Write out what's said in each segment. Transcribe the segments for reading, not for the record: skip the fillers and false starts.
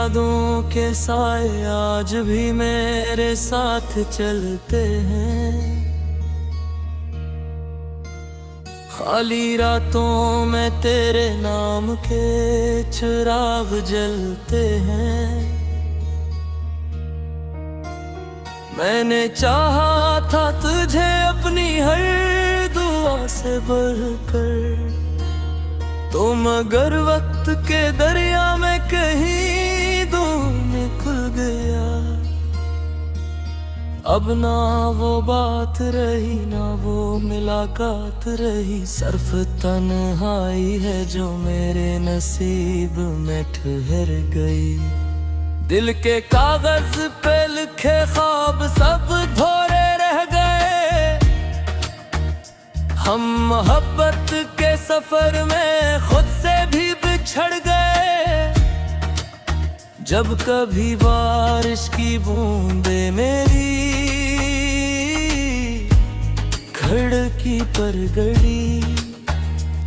यादों के साए आज भी मेरे साथ चलते हैं। खाली रातों में तेरे नाम के चिराग जलते हैं। मैंने चाहा था तुझे अपनी हर दुआ से बढ़कर, तो मगर वक्त के दरिया में कहीं दूर निकल गया। अब ना वो बात रही ना वो मुलाकात रही, सिर्फ तन्हाई है जो मेरे नसीब में ठहर गई। दिल के कागज पे लिखे ख्वाब सब धोरे रह गए। हम मोहब्बत के सफर में खुद से भी बिछड़ गए। जब कभी बारिश की बूंदे मेरी खिड़की पर गड़ी,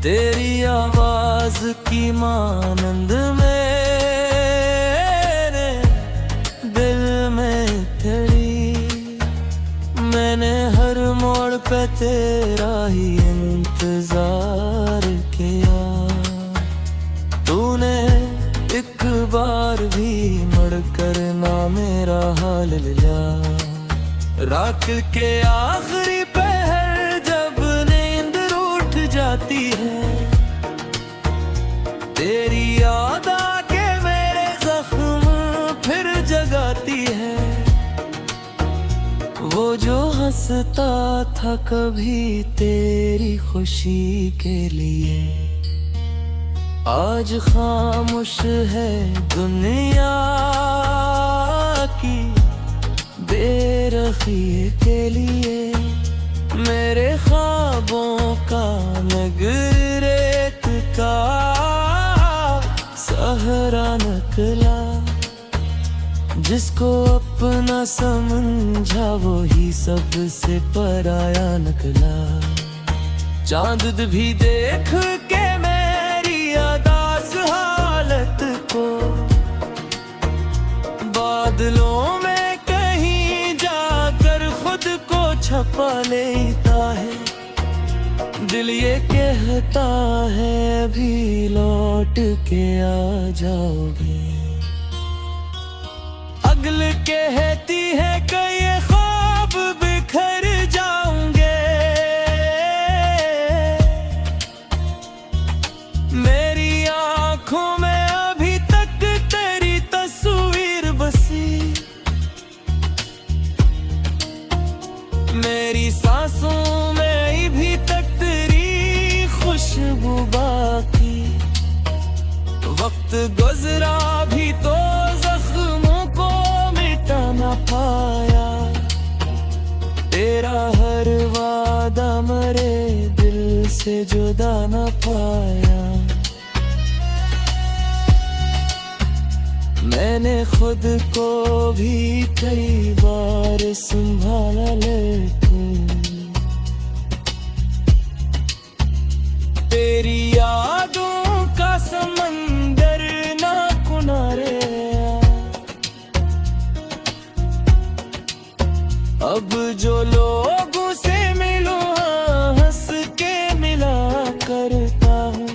तेरी आवाज की मानंद मेरे दिल में खड़ी। मैंने हर मोड़ पे तेरा ही इंतजार किया। तूने एक बार भी मुड़कर ना मेरा हाल लिया। रात के आखिरी पहर जब नींद रूठ जाती है, तेरी याद आके मेरे जख्म फिर जगाती है। वो जो हंसता था कभी तेरी खुशी के लिए, आज खामोश है दुनिया की बेरखी के लिए। मेरे ख्वाबों का नगर रेत का सहरा निकला। जिसको अपना समझा वो ही सबसे पराया निकला। चांद भी देख के मेरी अदास हालत को, बादलों में कहीं जाकर खुद को छपा लेता है। दिल ये कहता है अभी लौट के आ जाओगे। अगल कहती है कि ये ख्वाब बिखर जाऊंगे। मेरी आंखों में अभी तक तेरी तस्वीर बसी। मेरी सांसों में भी तक तेरी खुशबू बाकी। वक्त गुजरा भी तो जख्मों को मिटा न पाया। तेरा हर वादा मरे दिल से जुदा न पाया। मैंने खुद को भी कई बार संभाला, लेकिन तेरी यादों का समंदर ना किनारे आया। अब जो लोगों से मिलो हंस के मिला करता हूँ।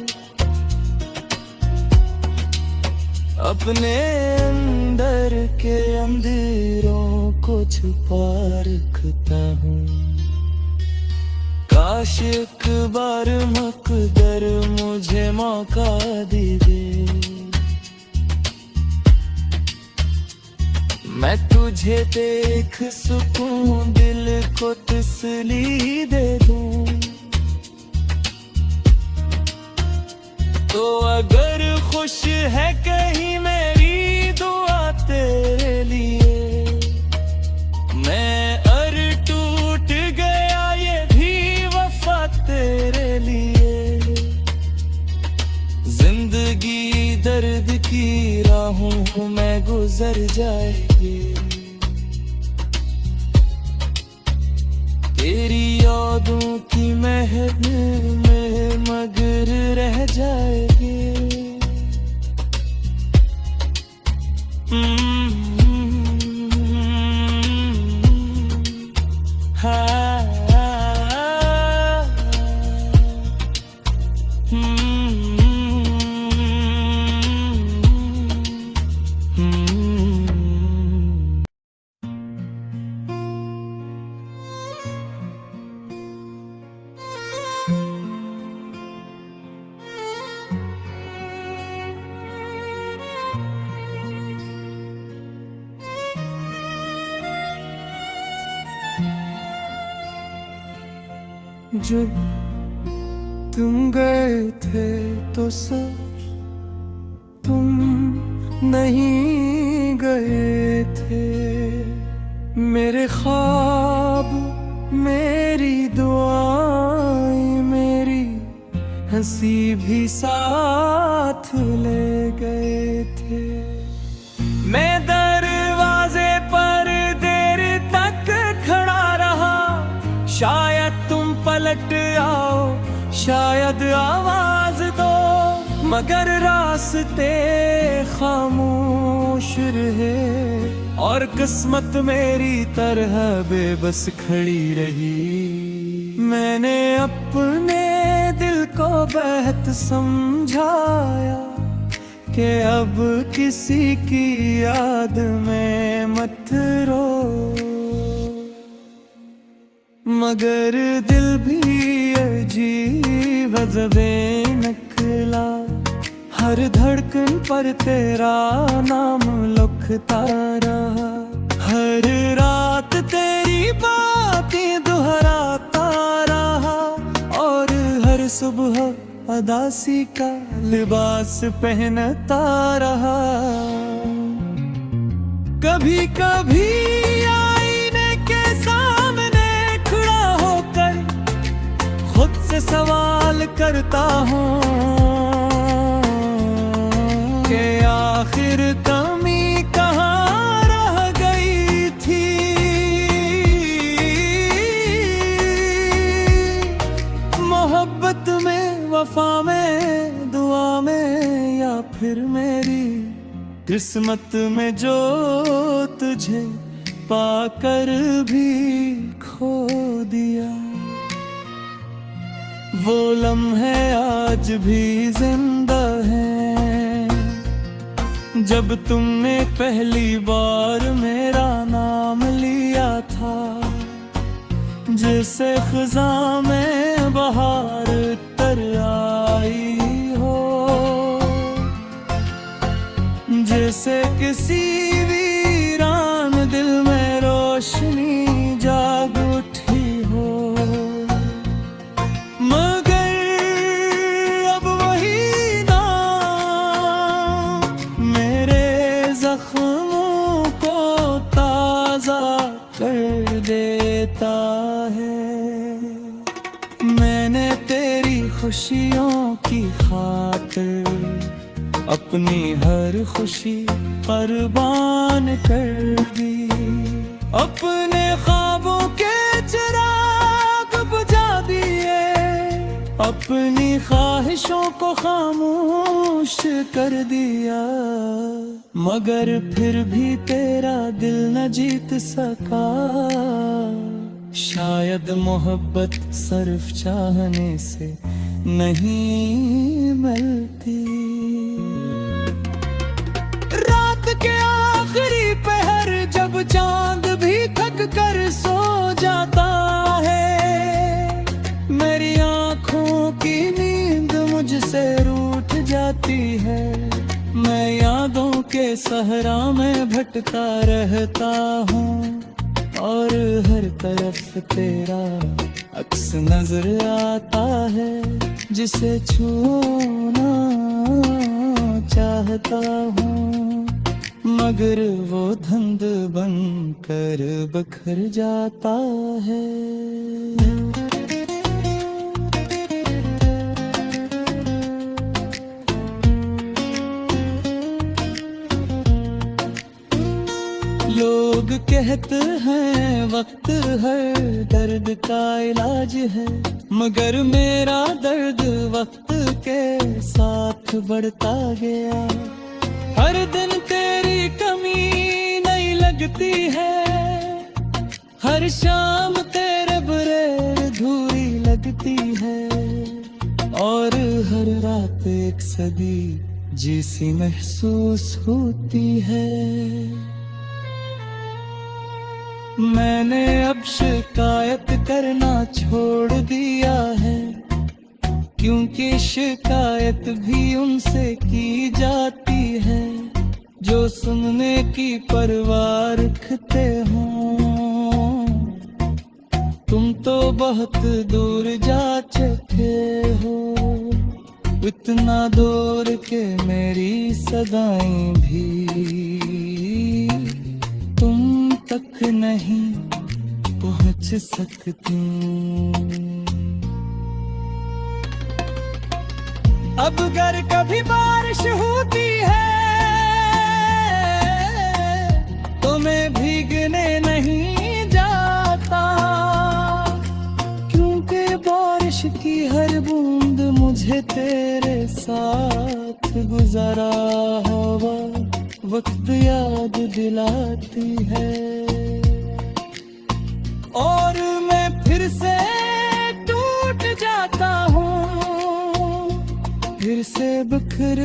अपने अंदर के अंधेरों को छुपा रखता हूँ। काश एक बार मकदर मुझे मौका दे दे। मैं तुझे देख सुकून दिल को तसल्ली दे दूं। तो अगर खुश है कहीं मेरी दुआ तेरे लिए। मैं अर टूट गया ये भी वफा तेरे लिए। जिंदगी दर्द की राहों में गुजर जाएगी। तेरी यादों की महल में मगर रह जाएगी। जब तुम गए थे तो सब तुम नहीं गए थे। मेरे ख्वाब, मेरी दुआएं, मेरी हंसी भी साथ ले गए थे। मैं दरवाजे पर देर तक खड़ा रहा, शायद तुम पलट आओ, शायद आवाज दो, मगर रास्ते खामोश रहे और किस्मत मेरी तरह बेबस खड़ी रही। मैंने अपने दिल को बेहद समझाया कि अब किसी की याद में मत रो, मगर दिल भी अजीब अजबे निकला। हर धड़कन पर तेरा नाम लिखता रहा, हर रात तेरी बातें दोहराता रहा और हर सुबह उदासी का लिबास पहनता रहा। कभी कभी आईने के सामने खड़ा होकर खुद से सवाल करता हूँ कि आखिर कमी कहाँ रह गई थी। मोहब्बत में, वफा में, दुआ में, या फिर मेरी किस्मत में जो तुझे पाकर भी खो दिया। वो लम्हे आज भी जिंदा हैं जब तुमने पहली बार मेरा नाम लिया था, जैसे खज़ा में बहार तर आई हो, जैसे किसी वीरान दिल में रोशनी जाग उठी हो। मगर अब वही नाम मेरे जख्मों को ताज़ा कर देता है। मैंने तेरी खुशियों की खातिर अपनी हर खुशी कुर्बान कर दी, अपने ख्वाबों के चिराग बुझा दिए, अपनी ख्वाहिशों को खामोश कर दिया। मगर फिर भी तेरा दिल न जीत सका, शायद मोहब्बत सिर्फ चाहने से नहीं मिलती। रात के आखिरी पहर जब चांद भी थक कर सो जाता है, मेरी आँखों की नींद मुझसे रूठ जाती है। मैं यादों के सहरा में भटका रहता हूँ और हर तरफ तेरा अक्स नजर आता है, जिसे छूना चाहता हूँ, मगर वो धुंध बन कर बिखर जाता है। लोग कहते हैं वक्त हर दर्द का इलाज है, मगर मेरा दर्द वक्त के साथ बढ़ता गया। हर दिन तेरी कमी नहीं लगती है, हर शाम तेरे बुरे अधूरी लगती है, और हर रात एक सदी जैसी महसूस होती है। मैंने अब शिकायत करना छोड़ दिया है, क्योंकि शिकायत भी उनसे की जाती है जो सुनने की परवाह रखते हों। तुम तो बहुत दूर जा चुके हो, इतना दूर के मेरी सदाएं भी तुम तक नहीं पहुंच सकती। अब अगर कभी बारिश होती है तो मैं भीगने नहीं जाता, क्योंकि बारिश की हर बूंद मुझे तेरे साथ गुजारा हुआ वक्त याद दिलाती है। और मैं फिर से टूट जाता हूँ, फिर से बिखर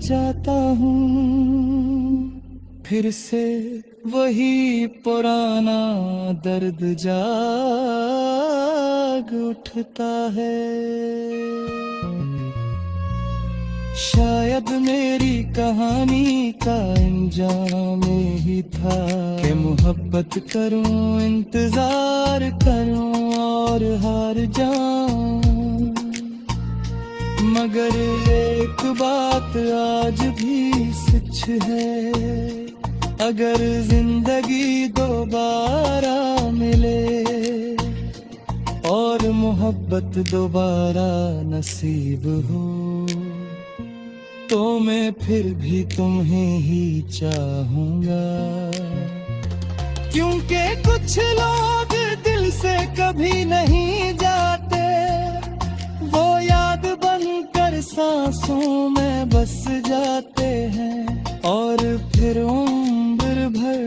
जाता हूँ, फिर से वही पुराना दर्द जाग उठता है। शायद मेरी कहानी का अंजाम ही था कि मोहब्बत करूं, इंतजार करूं और हार जाऊं, मगर एक बात आज भी सच है, अगर जिंदगी दोबारा मिले और मोहब्बत दोबारा नसीब हो, तो मैं फिर भी तुम्हें ही चाहूंगा। क्योंकि कुछ लोग दिल से कभी नहीं जाते, वो याद बनकर सांसों में बस जाते हैं, और फिर उम्र भर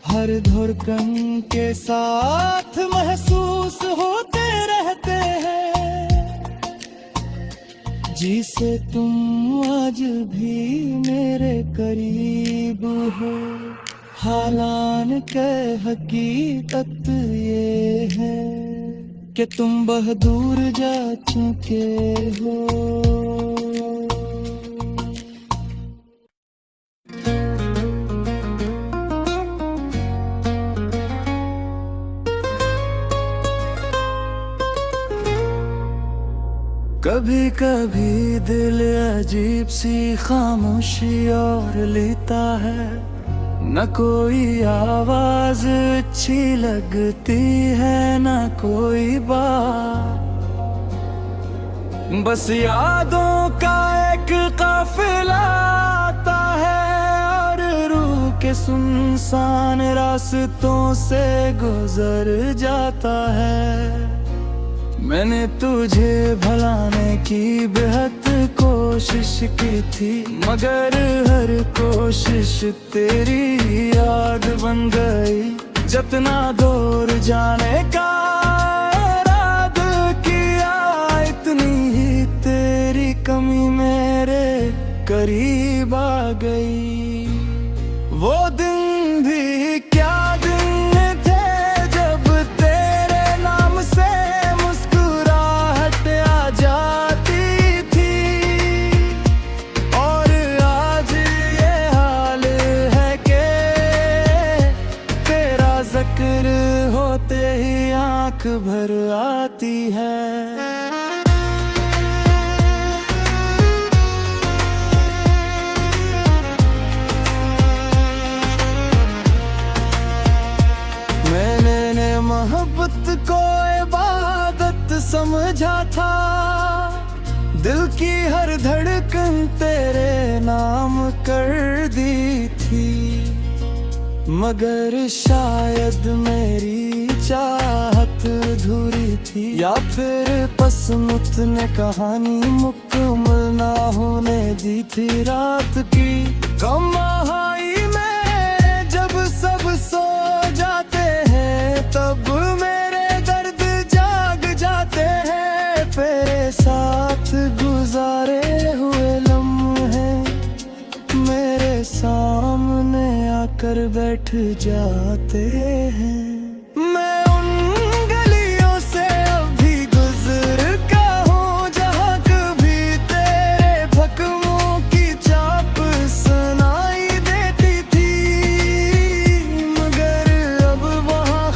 हर धड़कन के साथ महसूस होते रहते हैं। जिसे तुम आज भी मेरे करीब हो, हालांकि हकीकत ये है कि तुम बहुत दूर जा चुके हो। कभी कभी दिल अजीब सी खामोशी और लेता है, न कोई आवाज अच्छी लगती है न कोई बात, बस यादों का एक काफिला आता है और रूह के सुनसान रास्तों से गुजर जाता है। मैंने तुझे भुलाने की बेहद कोशिश की थी, मगर हर कोशिश तेरी याद बन गई। जितना दूर जाने का इरादा किया, इतनी ही तेरी कमी मेरे करीब आ गई। वो दिन भी क्या दिन थे जब तेरे नाम से मुस्कुराहट आ जाती थी, और आज ये हाल है कि तेरा जिक्र होते ही आंख भर आती है। मोहब्बत को इबादत समझा था, दिल की हर धड़कन तेरे नाम कर दी थी, मगर शायद मेरी चाहत अधूरी थी, या फिर बसमुत ने कहानी मुकम्मल ना होने दी थी। रात की कमाई में जब सब सो जाते हैं, तब मेरे दर्द जाग जाते हैं। तेरे साथ गुजारे हुए लम्हे मेरे सामने आकर बैठ जाते हैं। मैं उन गलियों से अभी गुजर का हूँ जहाँ कभी तेरे भकमों की चाप सुनाई देती थी, मगर अब वहाँ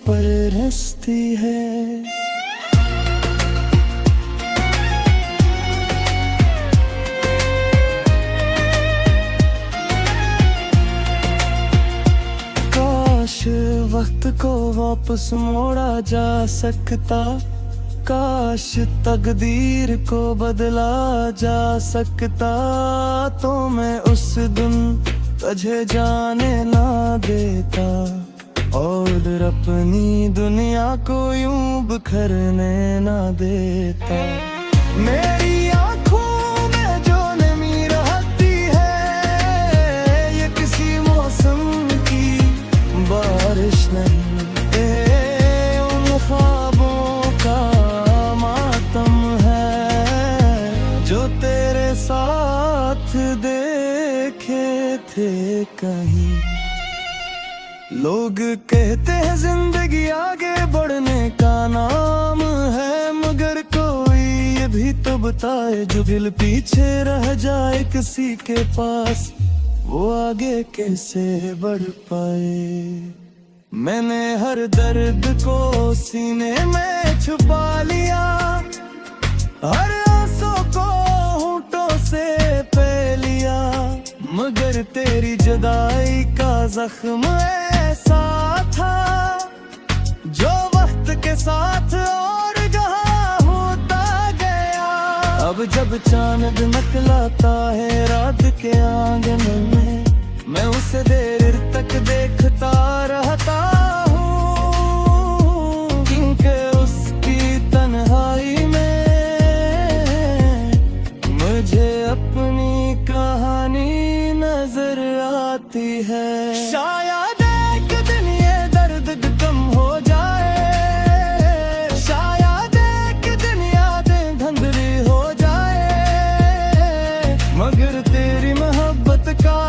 पर हंसती है। काश वक्त को वापस मोड़ा जा सकता, काश तकदीर को बदला जा सकता, तो मैं उस दिन तुझे जाने ना देता और अपनी दुनिया को यूं बिखरने ना देता। मेरी आंखों में जो नमी रहती है, ये किसी मौसम की बारिश नहीं, ये उन ख्वाबों का मातम है जो तेरे साथ देखे थे कहीं। लोग कहते हैं जिंदगी आगे बढ़ने का नाम है, मगर कोई ये भी तो बताए जो दिल पीछे रह जाए किसी के पास, वो आगे कैसे बढ़ पाए। मैंने हर दर्द को सीने में छुपा लिया, हर आंसू को होंठों से पे लिया, मगर तेरी जुदाई का जख्म ऐसा था जो वक्त के साथ और गहा होता गया। अब जब चांद निकलता है रात के आंगन में, मैं उसे देर तक देखता रहता हूँ, क्योंकि उसकी तन्हाई में मुझे अपनी कहानी नजर आती है। शायद एक दिन ये दर्द कम हो जाए, शायद एक दिन यादें धुंधली हो जाए, मगर तेरी मोहब्बत का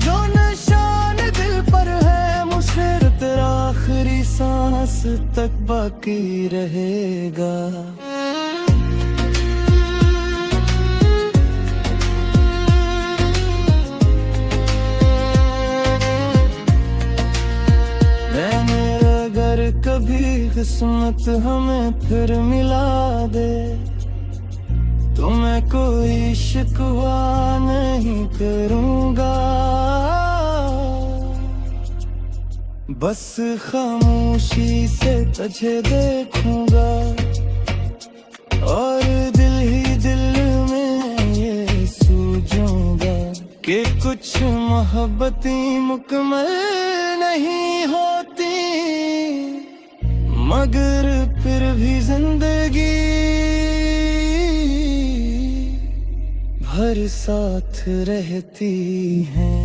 जो निशान दिल पर है, मुझसे तेरा आखिरी सांस तक बाकी रहेगा। कभी किस्मत हमें फिर मिला दे, तो मैं कोई शिकवा नहीं करूँगा, बस खामोशी से तुझे देखूंगा और दिल ही दिल में ये सूझूंगा कि कुछ मोहब्बतें मुकम्मल नहीं होती, मगर फिर भी जिंदगी भर साथ रहती हैं।